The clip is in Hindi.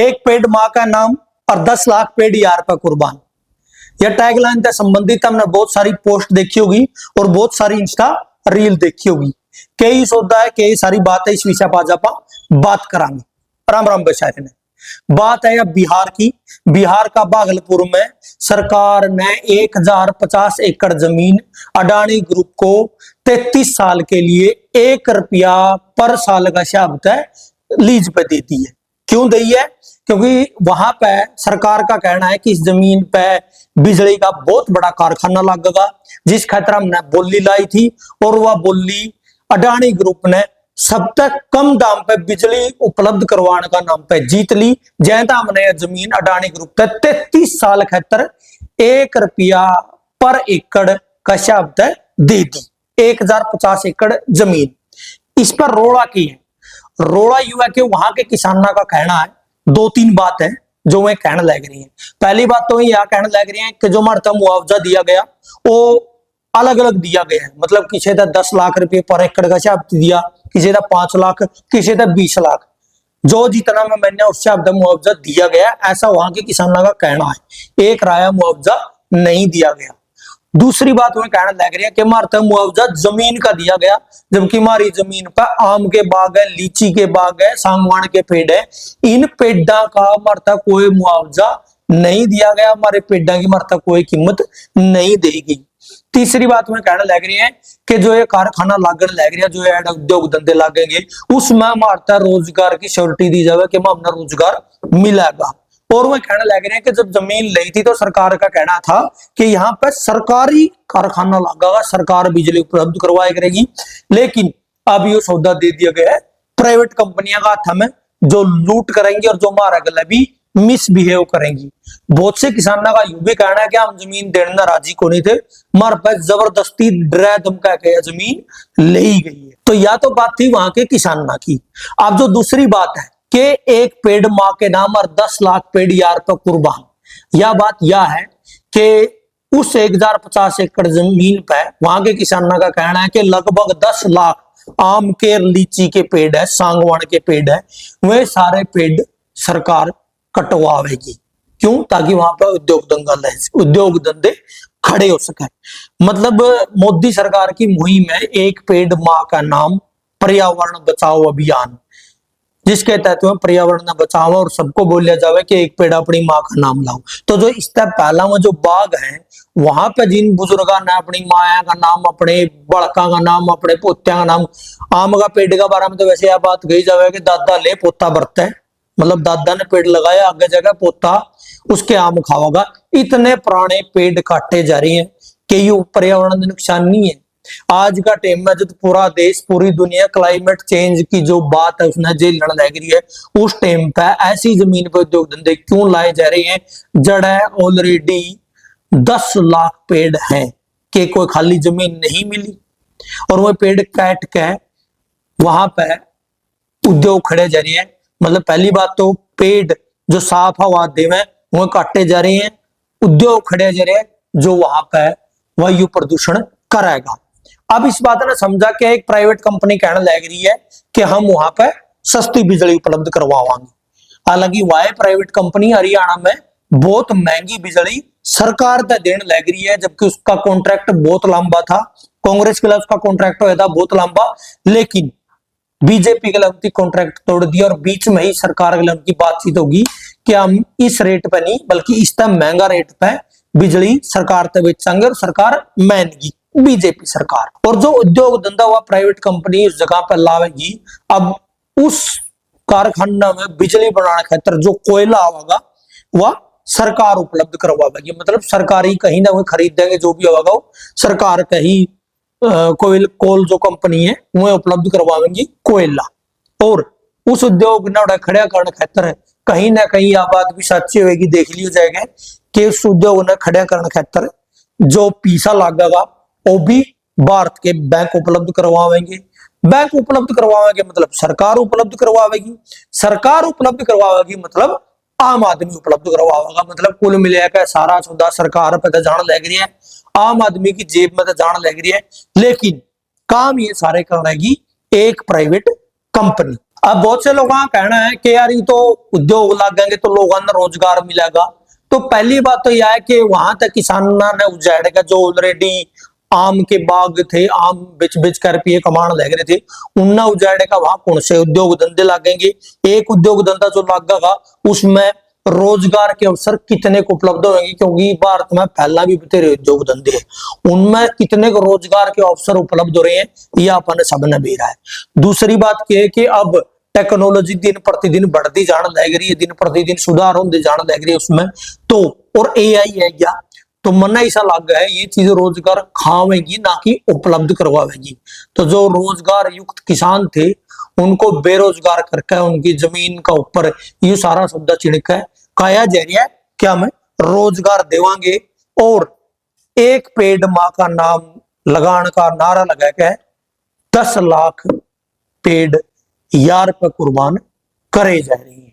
एक पेड़ माँ का नाम और 10 लाख पेड़ यार पर कुर्बान। यह टैगलाइन से संबंधित हमने बहुत सारी पोस्ट देखी होगी और बहुत सारी इंस्टा रील देखी होगी। कई सौदा है, कई सारी बात है, इस विषय पर आज आप बात करांगे। राम राम बेचारे ने बात है बिहार की। बिहार का भागलपुर में सरकार ने 1050 एकड़ जमीन अडानी ग्रुप को 33 साल के लिए ₹1 पर साल का हिसाब तय लीज पे दे दी है। क्यों दी है? क्योंकि वहां पे सरकार का कहना है कि इस जमीन पे बिजली का बहुत बड़ा कारखाना लगेगा, जिस खातिर हमने बोली लाई थी और वह बोली अडानी ग्रुप ने सब तक कम दाम पे बिजली उपलब्ध करवाने का नाम पे जीत ली। जैसा हमने यह जमीन अडानी ग्रुप पे 33 साल खातर ₹1 पर एकड़ का हिसाब तय दे दी। 1050 एकड़ जमीन। इस पर रोड़ा की है। रोड़ा युवा के वहां के किसानों का कहना है, 2-3 बात है जो वे कहने लग रही है। पहली बात तो यह कहने लग रही है कि जो हमारा मुआवजा दिया गया वो अलग अलग दिया गया है। मतलब किसी का 10 लाख रुपए पर एकड़ का हिसाब दिया, किसी का 5 लाख, किसी का 20 लाख, जो जितना में मैंने उस हिसाब से मुआवजा दिया गया, ऐसा वहां के किसानों का कहना है। एक राया मुआवजा नहीं दिया गया। दूसरी बात में कहने लग रही है कि हमारा मुआवजा जमीन का दिया गया, जबकि हमारी जमीन पर आम के बाग है, लीची के बाग है, सागवान के पेड़ है, इन पेड़ा का हमारा कोई मुआवजा नहीं दिया गया, हमारे पेड़ा की हमारा कोई कीमत नहीं देगी। तीसरी बात में कहने लग रही है कि जो ये कारखाना लागण लग रहा है, जो ये उद्योग धंधे लागेंगे, उसमें हमारा रोजगार की श्योरिटी दी जाए कि हमें अपना रोजगार मिलेगा। और वह कहने लग रहे हैं कि जब जमीन ली थी तो सरकार का कहना था कि यहाँ पर सरकारी कारखाना लगेगा, सरकार बिजली उपलब्ध करवाया करेगी। लेकिन अब ये सौदा दे दिया गया है प्राइवेट कंपनियां का हाथ में, जो लूट करेंगी और जो हमारा गला भी मिसबिहेव करेंगी। बहुत से किसानों का यू भी कहना है कि हम जमीन देने राजी को नहीं थे, हमारे पास जबरदस्ती डरा धमका के जमीन ले गई है। तो या तो बात थी वहां के किसानों की। अब जो दूसरी बात है कि एक पेड़ माँ के नाम और 10 लाख पेड़ यार पर कुर्बान, यह बात यह है कि उस 1050 एकड़ जमीन पर वहां के किसानों का कहना है कि लगभग 10 लाख आम के लीची के पेड़ है, सागवान के पेड़ है, वे सारे पेड़ सरकार कटवाएगी। क्यों? ताकि वहां पर उद्योग धंधे खड़े हो सके। मतलब मोदी सरकार की मुहिम है एक पेड़ माँ का नाम पर्यावरण बचाओ अभियान, जिसके तहत में पर्यावरण बचाओ और सबको बोलिया जावे कि एक पेड़ अपनी माँ का नाम लाओ। तो जो इससे पहला में जो बाग है वहां पे जिन बुजुर्गों ने अपनी माया का नाम, अपने बड़का का नाम, अपने पोत्या का नाम, आम का पेड़ का बारे में तो वैसे यह बात कही जावे कि दादा ले पोता बरते, मतलब दादा ने पेड़ लगाया, आगे जगह पोता उसके आम खाओगा। इतने पुराने पेड़ काटे जा रहे हैं कि ये पर्यावरण नुकसान नहीं है। आज का टाइम में जब पूरा देश, पूरी दुनिया क्लाइमेट चेंज की जो बात है उसने झेलने लग रही है, उस टाइम पे ऐसी जमीन पर उद्योग धंधे क्यों लाए जा रहे हैं? जड़ ऑलरेडी 10 लाख पेड़ हैं कि कोई खाली जमीन नहीं मिली और वो पेड़ काट के वहां पे उद्योग खड़े जा रहे हैं। मतलब पहली बात तो पेड़ जो साफ हवा देवे वो काटे जा रहे हैं, उद्योग खड़े जा रहे हैं जो वहां पे वायु प्रदूषण करेगा। अब इस बात ने समझा कि एक प्राइवेट कंपनी कहने लग रही है कि हम वहां पे सस्ती बिजली उपलब्ध करवाएंगे। हालांकि वह प्राइवेट कंपनी हरियाणा में बहुत महंगी बिजली सरकार तक देने लग रही है, जबकि उसका कॉन्ट्रैक्ट बहुत लंबा था। कांग्रेस के लिए उसका कॉन्ट्रैक्ट हुआ था बहुत लंबा, लेकिन बीजेपी के लिए उनकी कॉन्ट्रैक्ट तोड़ दिया और बीच में ही सरकार के लिए उनकी बातचीत होगी कि हम इस रेट पे नहीं बल्कि इस तरह महंगा रेट पे बिजली सरकार तक बेचेंगे, और सरकार मानेगी, बीजेपी सरकार। और जो उद्योग धंधा हुआ प्राइवेट कंपनी उस जगह पर लावेगी, अब उस कारखाना में बिजली बनाने खातिर जो कोयला होगा वह सरकार उपलब्ध करवाएगी। मतलब सरकारी कहीं ना कहीं खरीद देंगे, जो भी होगा वो सरकार कहीं कोल जो कंपनी है वह उपलब्ध करवाएंगी कोयला। और उस उद्योग ने खड़ा करने खातिर कहीं ना कहीं यह बात भी सच्ची होगी, देख ली जाएगा कि उस उद्योग ने खड़ा करने खातिर जो पैसा लगेगा वो भी भारत के बैंक उपलब्ध करवाएंगे। बैंक उपलब्ध करवाएंगे मतलब सरकार उपलब्ध करवाएगी, सरकार उपलब्ध करवाएगी मतलब आम आदमी उपलब्ध करवाएगा। मतलब कुल मिलाकर सारा सौदा सरकार पे तो जान लग रही है, आम आदमी की जेब में तो जान लग रही है, लेकिन काम ये सारे करेगी एक प्राइवेट कंपनी। अब बहुत से लोगों का कहना है कि यार ये तो उद्योग लागेंगे तो लोगों को रोजगार मिलेगा। तो पहली बात तो यह है कि वहां तक किसानों ने उजाड़ेगा जो ऑलरेडी आम के बाग थे, आम बिच बिच कर पिए कमाण लग रहे थे, उनना उजाड़ेगा। वहां कौन से उद्योग धंधे लागेंगे? एक उद्योग धंधा जो लागेगा उसमें रोजगार के अवसर कितने को उपलब्ध होंगे, क्योंकि भारत में पहला भी बतेरे उद्योग धंधे हैं, उनमें कितने को रोजगार के अवसर उपलब्ध हो रहे हैं ये अपन सबने भी रहा है। दूसरी बात यह है कि अब टेक्नोलॉजी दिन प्रतिदिन बढ़ती जाने लग रही है, दिन प्रतिदिन सुधार होते जाने लग रही है उसमें, तो और एआई है क्या, तो मन ऐसा लग है ये चीज रोजगार खावेगी ना कि उपलब्ध करवाएगी। तो जो रोजगार युक्त किसान थे उनको बेरोजगार करके उनकी जमीन का ऊपर ये सारा सौदा छिड़का है, काया जा रहा है क्या मैं रोजगार देवांगे, और एक पेड़ माँ का नाम लगाने का नारा लगा के 10 लाख पेड़ यार पे कुर्बान करे जा रही है।